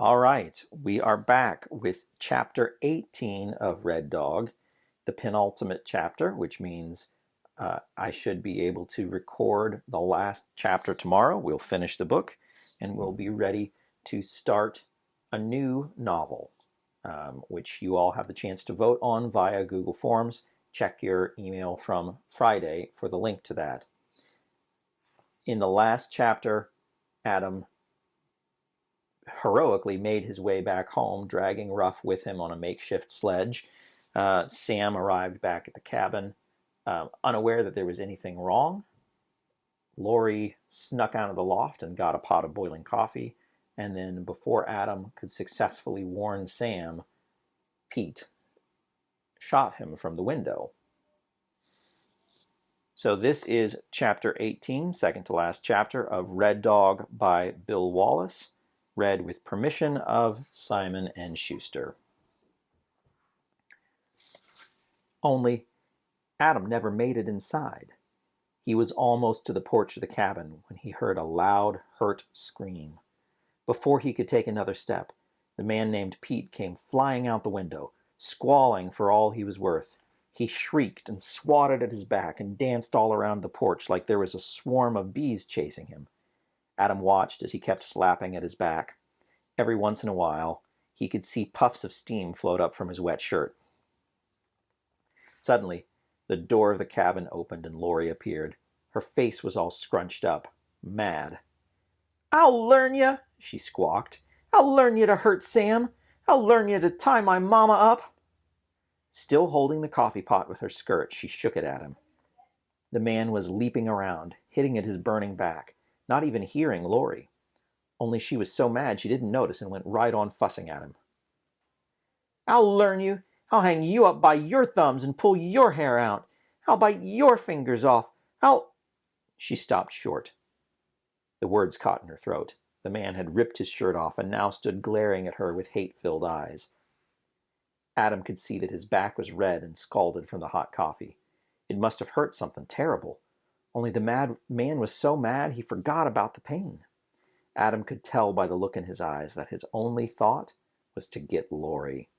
All right, we are back with chapter 18 of Red Dog, the penultimate chapter, which means I should be able to record the last chapter tomorrow. We'll finish the book and we'll be ready to start a new novel, which you all have the chance to vote on via Google Forms. Check your email from Friday for the link to that. In the last chapter, Adam heroically made his way back home, dragging Ruff with him on a makeshift sledge. Sam arrived back at the cabin, unaware that there was anything wrong. Laurie snuck out of the loft and got a pot of boiling coffee, and then before Adam could successfully warn Sam, Pete shot him from the window. So this is chapter 18, second to last chapter of Red Dog by Bill Wallace, read with permission of Simon and Schuster. Only Adam never made it inside. He was almost to the porch of the cabin when he heard a loud, hurt scream. Before he could take another step, the man named Pete came flying out the window, squalling for all he was worth. He shrieked and swatted at his back and danced all around the porch like there was a swarm of bees chasing him. Adam watched as he kept slapping at his back. Every once in a while, he could see puffs of steam float up from his wet shirt. Suddenly, the door of the cabin opened and Laurie appeared. Her face was all scrunched up, mad. "I'll learn you," she squawked. "I'll learn you to hurt Sam. I'll learn you to tie my mama up." Still holding the coffee pot with her skirt, she shook it at him. The man was leaping around, hitting at his burning back, not even hearing Laurie. Only she was so mad she didn't notice and went right on fussing at him. "I'll learn you. I'll hang you up by your thumbs and pull your hair out. I'll bite your fingers off. I'll—" She stopped short. The words caught in her throat. The man had ripped his shirt off and now stood glaring at her with hate-filled eyes. Adam could see that his back was red and scalded from the hot coffee. It must have hurt something terrible. Only the mad man was so mad he forgot about the pain. Adam could tell by the look in his eyes that his only thought was to get Laurie.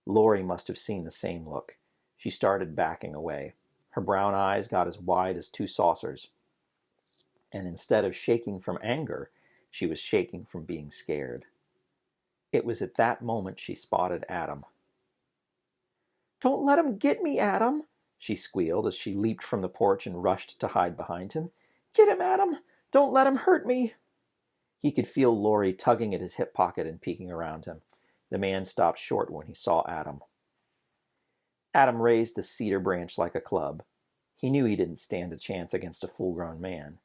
Laurie must have seen the same look. She started backing away. Her brown eyes got as wide as two saucers. And instead of shaking from anger, she was shaking from being scared. It was at that moment she spotted Adam. "Don't let him get me, Adam," she squealed as she leaped from the porch and rushed to hide behind him. "Get him, Adam! Don't let him hurt me!" He could feel Laurie tugging at his hip pocket and peeking around him. The man stopped short when he saw Adam. Adam raised the cedar branch like a club. He knew he didn't stand a chance against a full-grown man.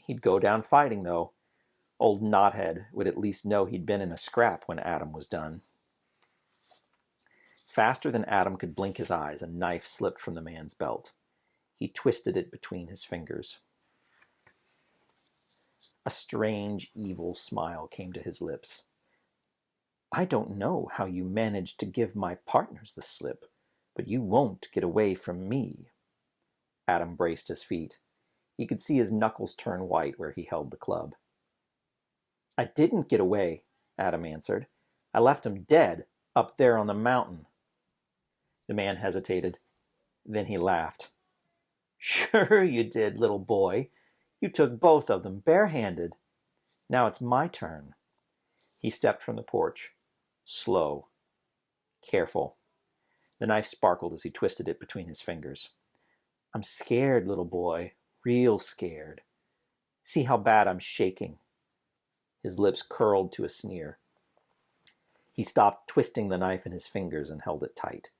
He'd go down fighting, though. Old Knothead would at least know he'd been in a scrap when Adam was done. Faster than Adam could blink his eyes, a knife slipped from the man's belt. He twisted it between his fingers. A strange, evil smile came to his lips. "I don't know how you managed to give my partners the slip, but you won't get away from me." Adam braced his feet. He could see his knuckles turn white where he held the club. "I didn't get away," Adam answered. "I left him dead up there on the mountain." The man hesitated. Then he laughed. "Sure you did, little boy. You took both of them barehanded. Now it's my turn." He stepped from the porch. Slow. Careful. The knife sparkled as he twisted it between his fingers. "I'm scared, little boy. Real scared. See how bad I'm shaking." His lips curled to a sneer. He stopped twisting the knife in his fingers and held it tight,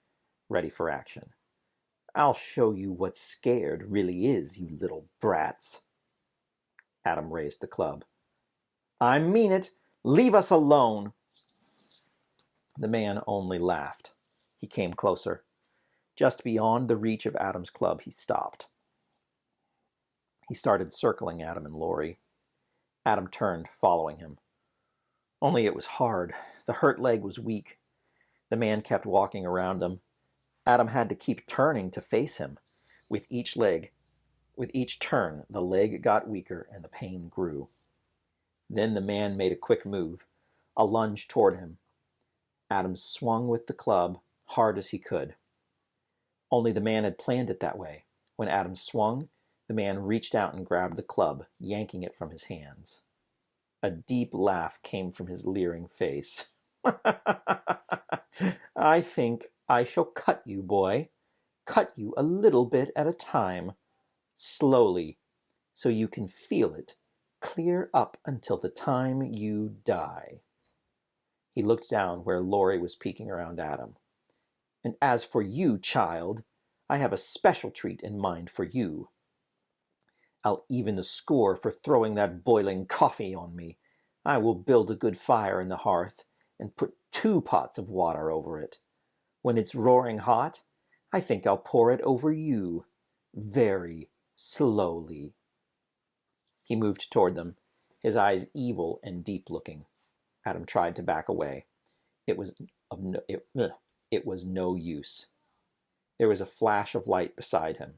ready for action. "I'll show you what scared really is, you little brats." Adam raised the club. "I mean it. Leave us alone." The man only laughed. He came closer. Just beyond the reach of Adam's club, he stopped. He started circling Adam and Laurie. Adam turned, following him. Only it was hard. The hurt leg was weak. The man kept walking around him. Adam had to keep turning to face him. With each turn, the leg got weaker and the pain grew. Then the man made a quick move. a lunge toward him. Adam swung with the club hard as he could. Only the man had planned it that way. When Adam swung, the man reached out and grabbed the club, yanking it from his hands. A deep laugh came from his leering face. I think I shall cut you, boy. Cut you a little bit at a time, slowly, so you can feel it clear up until the time you die. He looked down where Laurie was peeking around Adam. And as for you, child, I have a special treat in mind for you. I'll even the score for throwing that boiling coffee on me. I will build a good fire in the hearth and put 2 pots of water over it. When it's roaring hot, I think I'll pour it over you, very slowly. He moved toward them, his eyes evil and deep-looking. Adam tried to back away. It was no use. There was a flash of light beside him.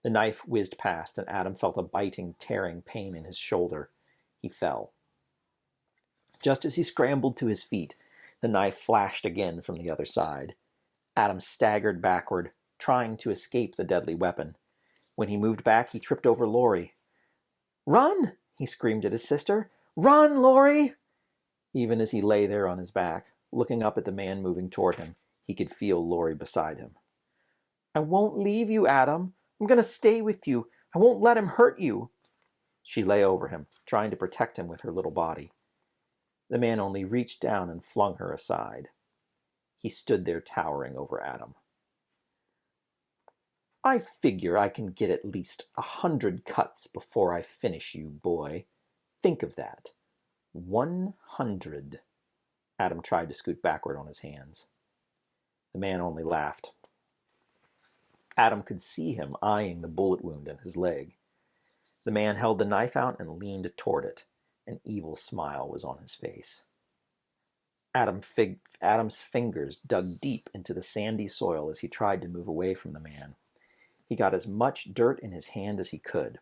The knife whizzed past, and Adam felt a biting, tearing pain in his shoulder. He fell. Just as he scrambled to his feet, the knife flashed again from the other side. Adam staggered backward, trying to escape the deadly weapon. When he moved back, he tripped over Laurie. "Run!" he screamed at his sister. "Run, Laurie!" Even as he lay there on his back, looking up at the man moving toward him, he could feel Laurie beside him. "I won't leave you, Adam. I'm going to stay with you. I won't let him hurt you." She lay over him, trying to protect him with her little body. The man only reached down and flung her aside. He stood there towering over Adam. "I figure I can get at least 100 cuts before I finish you, boy. Think of that. 100. Adam tried to scoot backward on his hands. The man only laughed. Adam could see him eyeing the bullet wound in his leg. The man held the knife out and leaned toward it. An evil smile was on his face. Adam's fingers dug deep into the sandy soil as he tried to move away from the man. He got as much dirt in his hand as he could.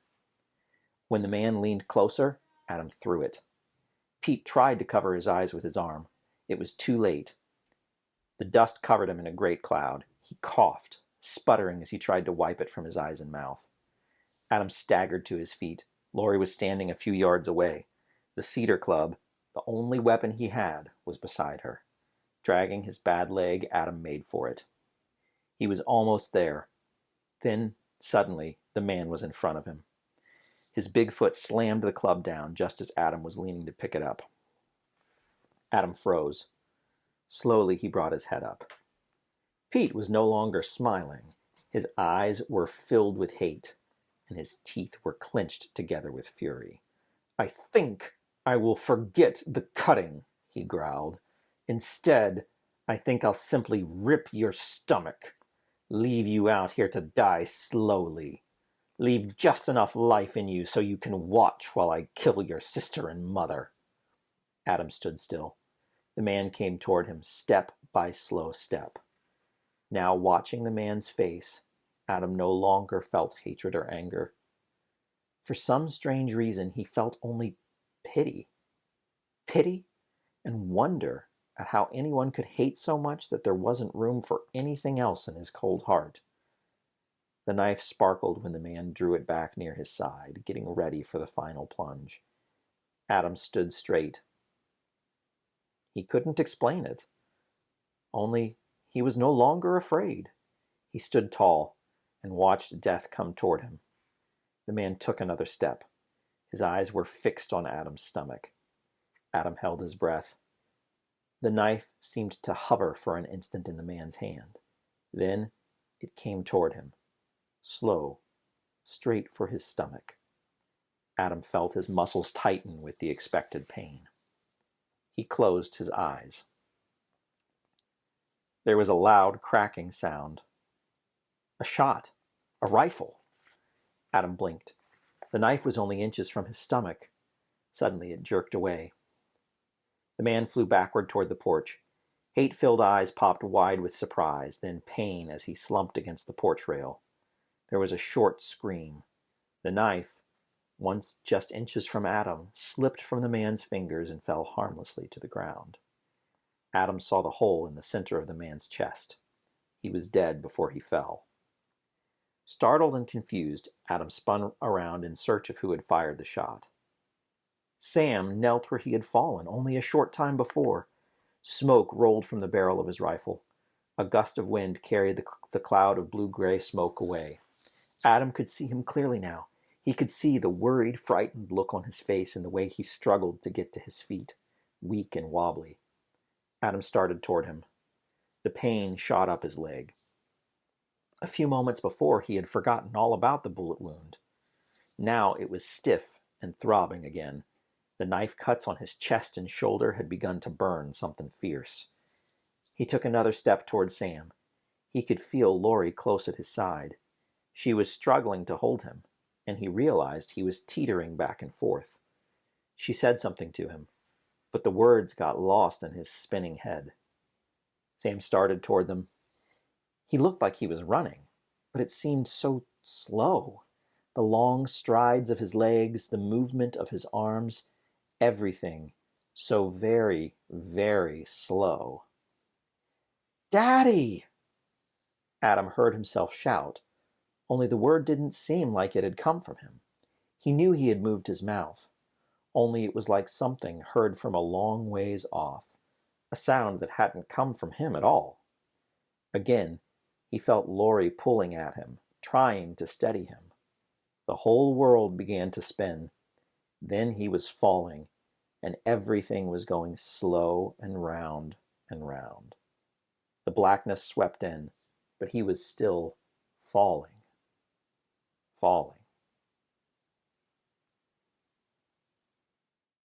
When the man leaned closer, Adam threw it. Pete tried to cover his eyes with his arm. It was too late. The dust covered him in a great cloud. He coughed, sputtering as he tried to wipe it from his eyes and mouth. Adam staggered to his feet. Laurie was standing a few yards away. The cedar club, the only weapon he had, was beside her. Dragging his bad leg, Adam made for it. He was almost there. Then, suddenly, the man was in front of him. His big foot slammed the club down just as Adam was leaning to pick it up. Adam froze. Slowly, he brought his head up. Pete was no longer smiling. His eyes were filled with hate, and his teeth were clenched together with fury. "I think I will forget the cutting," he growled. "Instead, I think I'll simply rip your stomach. Leave you out here to die slowly. Leave just enough life in you so you can watch while I kill your sister and mother." Adam stood still. The man came toward him, step by slow step. Now, watching the man's face, Adam no longer felt hatred or anger. For some strange reason, he felt only pity. Pity and wonder at how anyone could hate so much that there wasn't room for anything else in his cold heart. The knife sparkled when the man drew it back near his side, getting ready for the final plunge. Adam stood straight. He couldn't explain it. Only he was no longer afraid. He stood tall and watched death come toward him. The man took another step. His eyes were fixed on Adam's stomach. Adam held his breath. The knife seemed to hover for an instant in the man's hand. Then it came toward him, slow, straight for his stomach. Adam felt his muscles tighten with the expected pain. He closed his eyes. There was a loud cracking sound. A shot. A rifle. Adam blinked. The knife was only inches from his stomach. Suddenly it jerked away. The man flew backward toward the porch. Hate-filled eyes popped wide with surprise, then pain as he slumped against the porch rail. There was a short scream. The knife, once just inches from Adam, slipped from the man's fingers and fell harmlessly to the ground. Adam saw the hole in the center of the man's chest. He was dead before he fell. Startled and confused, Adam spun around in search of who had fired the shot. Sam knelt where he had fallen only a short time before. Smoke rolled from the barrel of his rifle. A gust of wind carried the cloud of blue-gray smoke away. Adam could see him clearly now. He could see the worried, frightened look on his face and the way he struggled to get to his feet, weak and wobbly. Adam started toward him. The pain shot up his leg. A few moments before, he had forgotten all about the bullet wound. Now it was stiff and throbbing again. The knife cuts on his chest and shoulder had begun to burn something fierce. He took another step toward Sam. He could feel Laurie close at his side. She was struggling to hold him, and he realized he was teetering back and forth. She said something to him, but the words got lost in his spinning head. Sam started toward them. He looked like he was running, but it seemed so slow. The long strides of his legs, the movement of his arms, everything so very, very slow. "Daddy!" Adam heard himself shout, only the word didn't seem like it had come from him. He knew he had moved his mouth, only it was like something heard from a long ways off, a sound that hadn't come from him at all. Again, he felt Laurie pulling at him, trying to steady him. The whole world began to spin. Then he was falling, and everything was going slow and round and round. The blackness swept in, but he was still falling. Falling.